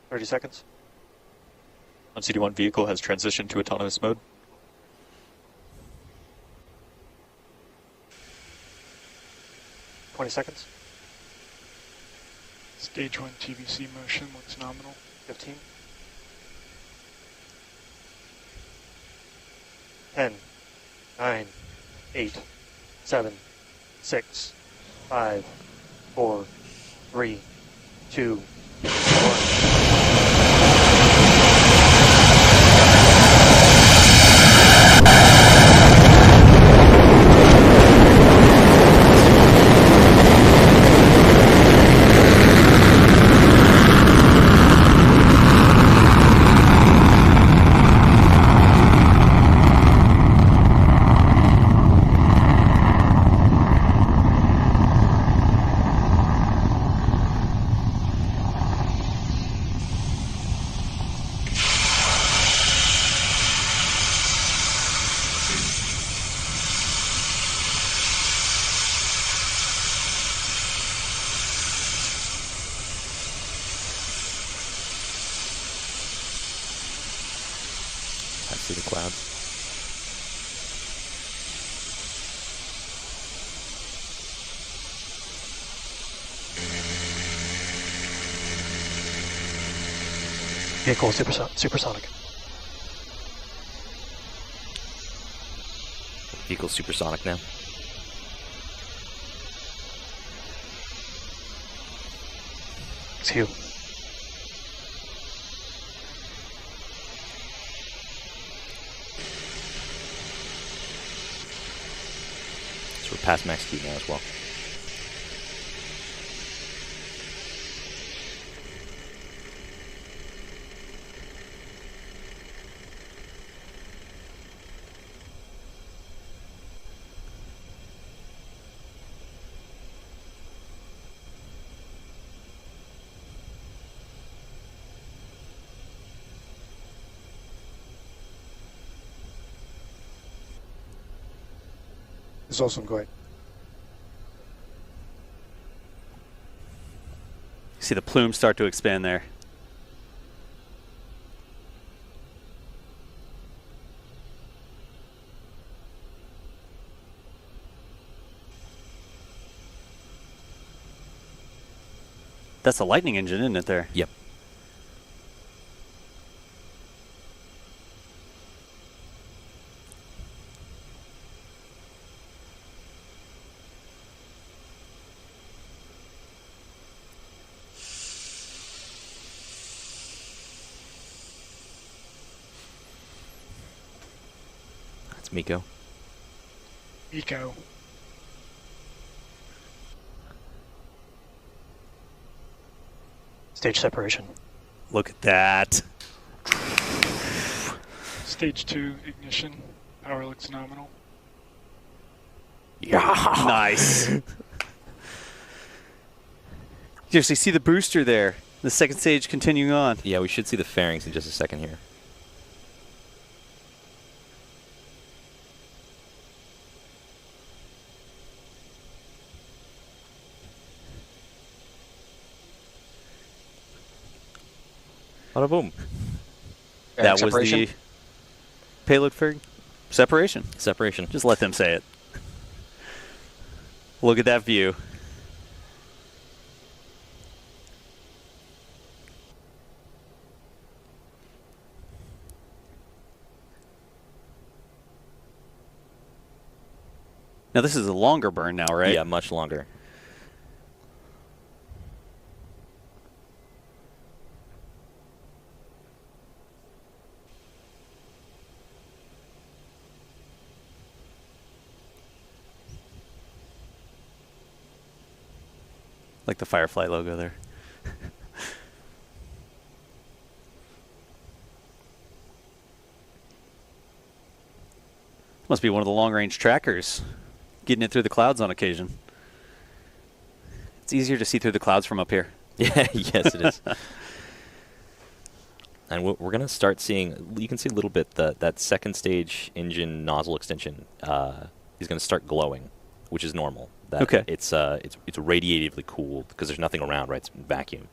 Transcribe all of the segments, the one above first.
30 seconds. On-CD1 vehicle has transitioned to autonomous mode. Seconds. Stage 1 TVC motion looks nominal. 15. 10, 9, 8, 7, 6, 5, 4, 3, 2, 1. I see the clouds. Vehicle supersonic. Vehicle supersonic now. It's Hugh. So we're past max speed now as well. It's awesome, great. See the plumes start to expand there. That's the lightning engine, isn't it, there? Yep. That's Miko. Eco. Stage separation. Look at that. Stage 2 ignition. Power looks nominal. Yeah. Nice. You actually see the booster there. The second stage continuing on. Yeah, we should see the fairings in just a second here. Bada boom. That was the payload for separation. Separation. Just let them say it. Look at that view. Now this is a longer burn now, right? Yeah, much longer. Like the Firefly logo there. Must be one of the long-range trackers getting it through the clouds on occasion. It's easier to see through the clouds from up here. Yeah, yes it is. And we're going to start seeing, you can see a little bit, that second stage engine nozzle extension is going to start glowing, which is normal. That okay. It's radiatively cooled because there's nothing around, right? It's vacuum.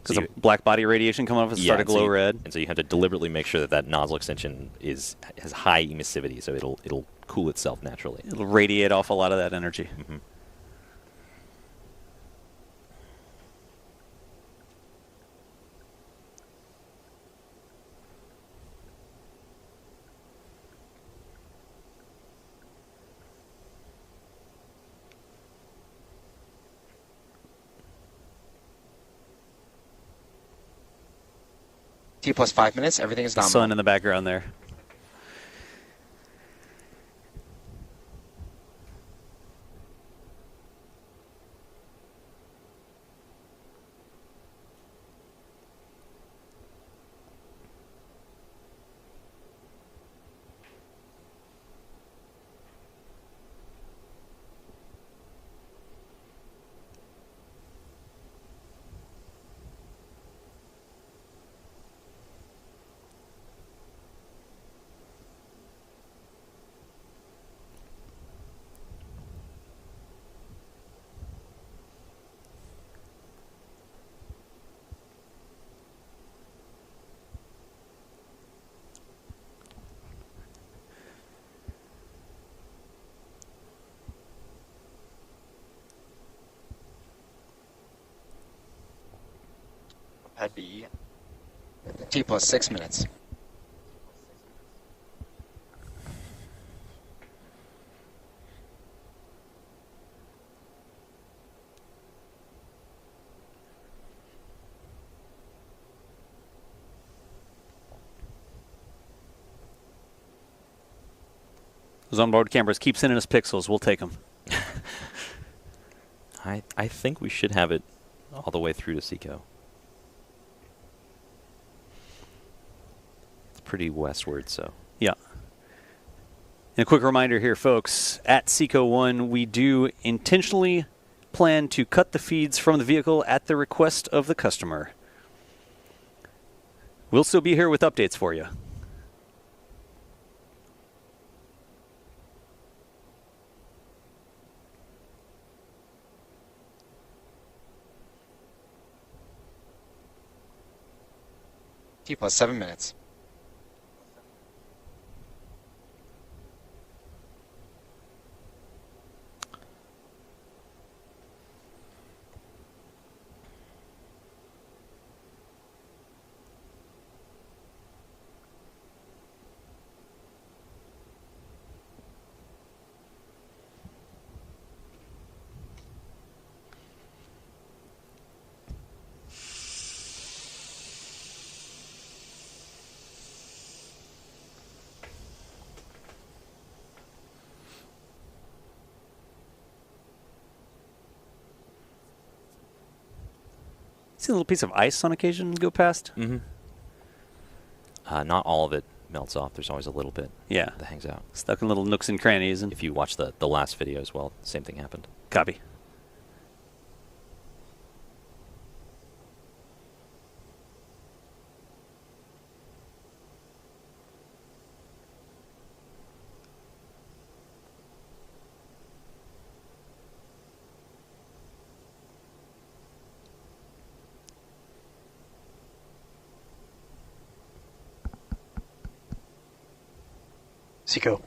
Because of black body radiation coming off, it started glow red. And so you have to deliberately make sure that nozzle extension has high emissivity, so it'll cool itself naturally. It'll radiate off a lot of that energy. Mm-hmm. T plus 5 minutes, everything is nominal. Sun in the background there. Pad B. T plus 6 minutes. Those onboard cameras keep sending us pixels. We'll take them. I think we should have it all the way through to Seco. It's pretty westward, so. Yeah. And a quick reminder here, folks, at Seco 1, we do intentionally plan to cut the feeds from the vehicle at the request of the customer. We'll still be here with updates for you. T plus 7 minutes. See a little piece of ice on occasion go past? Mm-hmm. Not all of it melts off. There's always a little bit that hangs out. Stuck in little nooks and crannies. And if you watch the last video as well, same thing happened. Copy. Seco.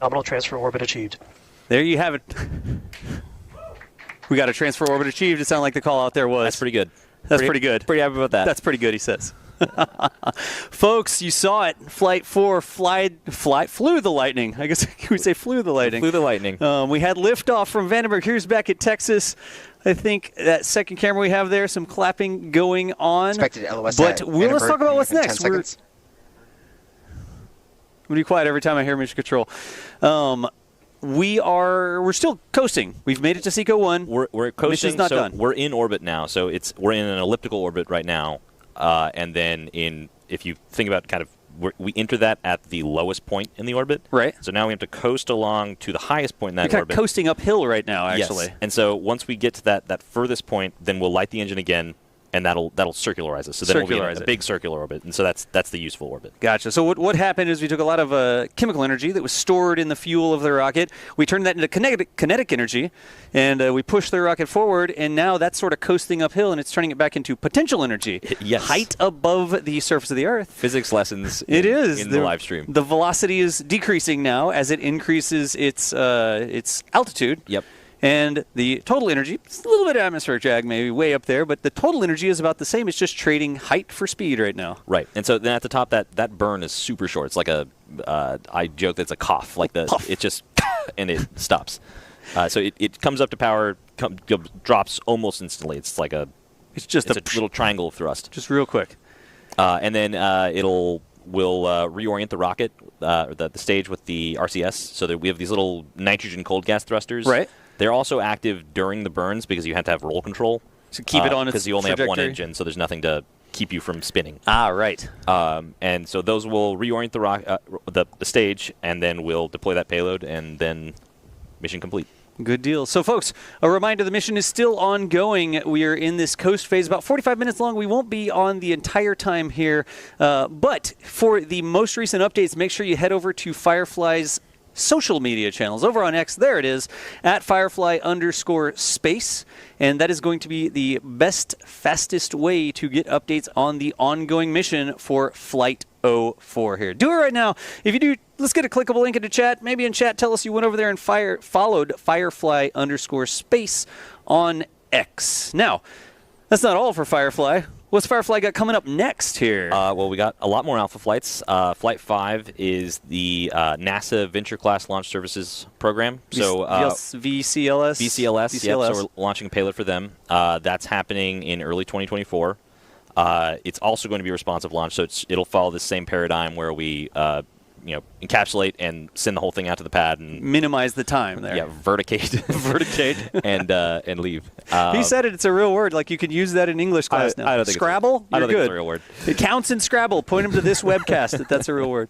Nominal transfer orbit achieved. There you have it. We got a transfer orbit achieved. It sounded like the call out there was. That's pretty good. That's pretty good. Pretty happy about that. That's pretty good, he says. Folks, you saw it. Flight 4 flew the Lightning. I guess we say flew the Lightning. Flew the Lightning. We had liftoff from Vandenberg. Here's back at Texas. I think that second camera we have there, some clapping going on. Expected LOS. But let's talk about what's next. I'm going to be quiet every time I hear Mission Control. We're still coasting. We've made it to Seco 1. We're coasting. Mission's not done. We're in orbit now. So we're in an elliptical orbit right now. And then if you think about kind of, we enter that at the lowest point in the orbit. Right. So now we have to coast along to the highest point in that We're orbit. kind of coasting uphill right now, actually. Yes. And so once we get to that furthest point, then we'll light the engine again, and that'll circularize us. So then we'll be in Circularize a it. big circular orbit, and so that's the useful orbit. Gotcha. So what happened is we took a lot of chemical energy that was stored in the fuel of the rocket. We turned that into kinetic energy, and we pushed the rocket forward, and now that's sort of coasting uphill, and it's turning it back into potential energy. Yes. Height above the surface of the Earth. Physics lessons It is. in the live stream. The velocity is decreasing now as it increases its altitude. Yep. And the total energy, it's a little bit of atmospheric drag maybe way up there, but the total energy is about the same. It's just trading height for speed right now. Right. And so then at the top, that burn is super short. It's like I joke that it's a cough. Like it just, and it stops. So it comes up to power, drops almost instantly. It's like It's just a little triangle of thrust. Just real quick. And then we'll reorient the rocket, the stage with the RCS, so that we have these little nitrogen cold gas thrusters. Right. They're also active during the burns because you have to have roll control. So keep it on its because you only have one trajectory. engine, so there's nothing to keep you from spinning. Ah, right. And so those will reorient the stage, and then we'll deploy that payload, and then mission complete. Good deal. So, folks, a reminder, the mission is still ongoing. We are in this coast phase, about 45 minutes long. We won't be on the entire time here. But for the most recent updates, make sure you head over to Firefly's social media channels. Over on X, there it is, at Firefly_space. And that is going to be the best, fastest way to get updates on the ongoing mission for Flight 04 here. Do it right now. If you do, let's get a clickable link into chat. Maybe in chat, tell us you went over there and followed Firefly_space on X. Now, that's not all for Firefly. What's Firefly got coming up next here? Well, we got a lot more Alpha flights. Flight 5 is the NASA Venture Class Launch Services program. So VCLS? VCLS. Yep, so we're launching a payload for them. That's happening in early 2024. It's also going to be a responsive launch, so it'll follow the same paradigm where we encapsulate and send the whole thing out to the pad and minimize the time there. Yeah, verticate, and leave. He said it. It's a real word. Like you could use that in English class now. I don't think Scrabble. I don't You're think good. it's a real word. It counts in Scrabble. Point him to this webcast that's a real word.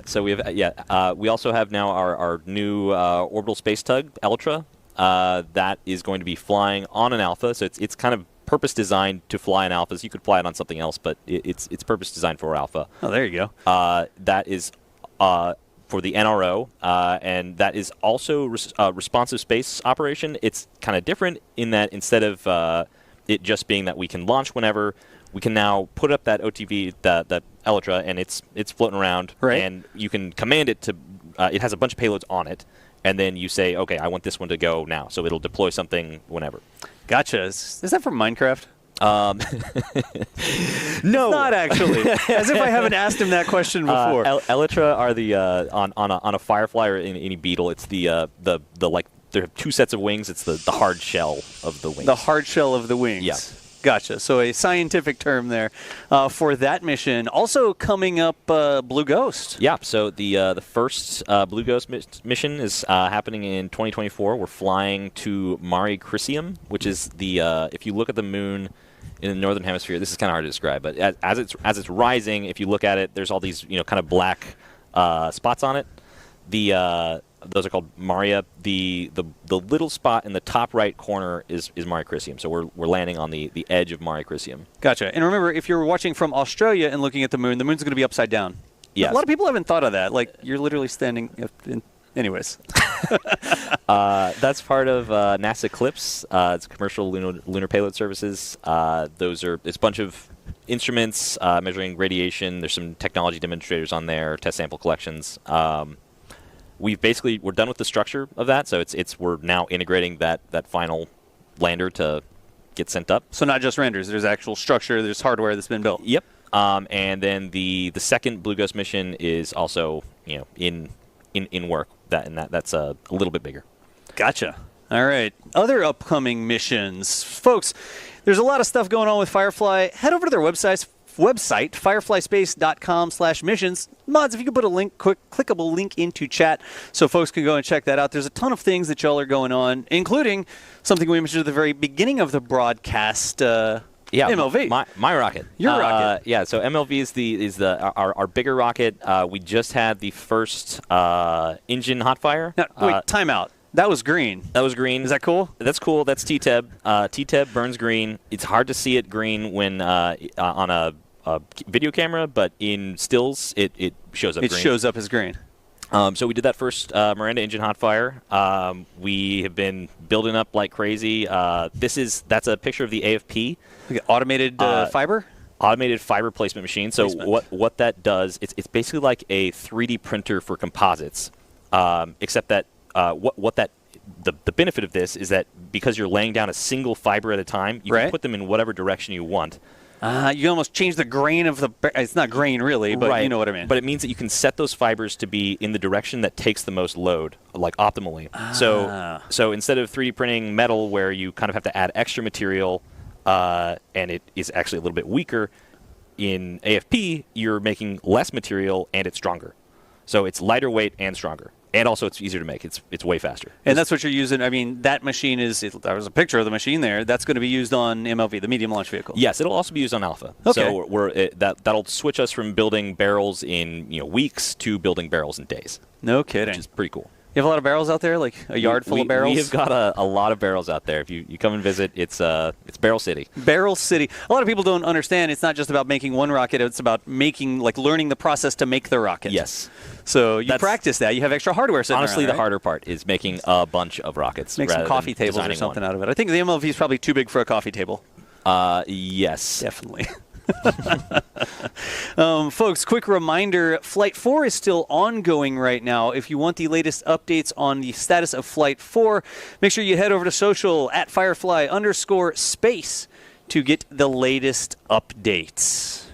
So we have we also have now our new orbital space tug Elytra that is going to be flying on an Alpha. So it's kind of purpose designed to fly in Alphas. You could fly it on something else, but it's purpose designed for Alpha. Oh, there you go. That is for the NRO, and that is also responsive space operation. It's kind of different in that instead of it just being that we can launch whenever, we can now put up that OTV, that Elytra, and it's floating around, right. And you can command it to. It has a bunch of payloads on it, and then you say, okay, I want this one to go now, so it'll deploy something whenever. Gotcha. Is that from Minecraft? No, not actually. As if I haven't asked him that question before. Elytra are the on a Firefly or any Beetle. It's the like there are two sets of wings. It's the hard shell of the wings. The hard shell of the wings. Yeah. Gotcha. So a scientific term there for that mission. Also coming up, Blue Ghost. Yeah. So the first Blue Ghost mission is happening in 2024. We're flying to Mare Crisium, which is the if you look at the moon in the northern hemisphere, this is kind of hard to describe, but as it's rising, if you look at it, there's all these kind of black spots on it. Those are called Maria. The little spot in the top right corner is Mare Crisium. So we're landing on the edge of Mare Crisium. Gotcha. And remember, if you're watching from Australia and looking at the moon's going to be upside down. Yes. A lot of people haven't thought of that. Like you're literally standing. Anyways. That's part of NASA CLIPS. It's commercial lunar payload services. It's a bunch of instruments measuring radiation. There's some technology demonstrators on there, test sample collections. We're done with the structure of that, so we're now integrating that final lander to get sent up. So not just renders, there's actual structure, there's hardware that's been built. Yep. And then the second Blue Ghost mission is also in work. That's a little bit bigger. Gotcha. All right. Other upcoming missions. Folks, there's a lot of stuff going on with Firefly. Head over to their website, fireflyspace.com/missions. Mods, if you could put a clickable link into chat so folks can go and check that out. There's a ton of things that y'all are going on, including something we mentioned at the very beginning of the broadcast, MLV. My rocket. Your rocket. Yeah, so MLV is our bigger rocket. We just had the first engine hot fire. Now, wait, time out. That was green. That was green. Is that cool? That's cool. That's TTEB. TTEB burns green. It's hard to see it green when on a video camera, but in stills, it shows up green. It shows up as green. So we did that first Miranda engine hot fire. We have been building up like crazy. That's a picture of the AFP. Like automated fiber? Automated fiber placement machine. So what that does, it's basically like a 3D printer for composites, except that the benefit of this is that because you're laying down a single fiber at a time, you can put them in whatever direction you want. You almost change the grain of the... It's not grain, really, but you know what I mean. But it means that you can set those fibers to be in the direction that takes the most load, like optimally. So instead of 3D printing metal where you kind of have to add extra material and it is actually a little bit weaker, in AFP, you're making less material and it's stronger. So it's lighter weight and stronger. And also, it's easier to make. It's way faster. And that's what you're using. I mean, that machine there was a picture of the machine there. That's going to be used on MLV, the medium launch vehicle. Yes, it'll also be used on Alpha. Okay. So that'll switch us from building barrels in weeks to building barrels in days. No kidding. Which is pretty cool. You have a lot of barrels out there, like a yard full of barrels? We have got a lot of barrels out there. If you come and visit, it's Barrel City. Barrel City. A lot of people don't understand it's not just about making one rocket. It's about learning the process to make the rocket. Yes. So you practice that. You have extra hardware sitting honestly, around, the harder part is making a bunch of rockets. Make some coffee tables or something out of it. I think the MLV is probably too big for a coffee table. Yes. Definitely. Folks, quick reminder, Flight 4 is still ongoing right now. If you want the latest updates on the status of Flight 4, make sure you head over to social at @Firefly_space to get the latest updates.